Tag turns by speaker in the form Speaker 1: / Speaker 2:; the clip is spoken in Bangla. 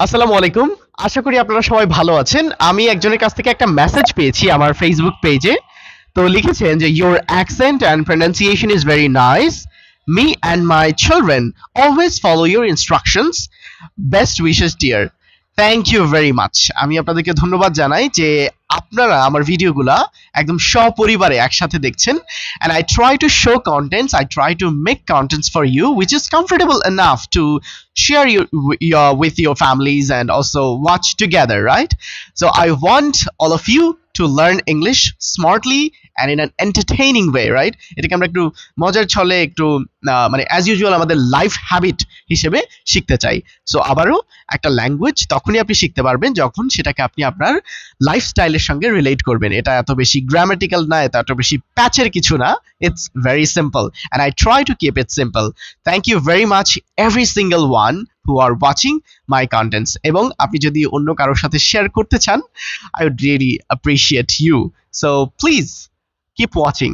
Speaker 1: আসসালামু আলাইকুম। আশা করি আপনারা সবাই ভালো আছেন। আমি একজনের কাছ থেকে একটা মেসেজ পেয়েছি আমার ফেসবুক পেজে। তো লিখেছেন যে your accent and pronunciation is very nice. Me and my children always follow your instructions. Best wishes dear. Thank you very much. আমি আপনাদেরকে ধন্যবাদ জানাই যে আপনারা আমার ভিডিওগুলা একদম সপরিবারে একসাথে দেখছেন। And I try to show contents, I try to make contents for you which is comfortable enough to share with your families and also watch together, right? So I want all of you to learn English smartly and in an entertaining way, right? এটাকে আমরা একটু মজার ছলে একটু মানে অ্যাজ ইউজুয়াল আমাদের লাইফ হ্যাবিট হিসেবে শিখতে চাই। সো আবারও একটা ল্যাঙ্গুয়েজ তখনই আপনি শিখতে পারবেন যখন সেটাকে আপনি আপনার লাইফস্টাইলের সঙ্গে রিলেট করবেন। এটা এত বেশি গ্রামাটিক্যাল না, এটা এত বেশি প্যাচের কিছু না। It's very simple and I try to keep it simple. Thank you very much every single one who are watching my contents, এবং আপনি যদি অন্য কারোর সাথে শেয়ার করতে চান, I would really appreciate you. So please keep watching.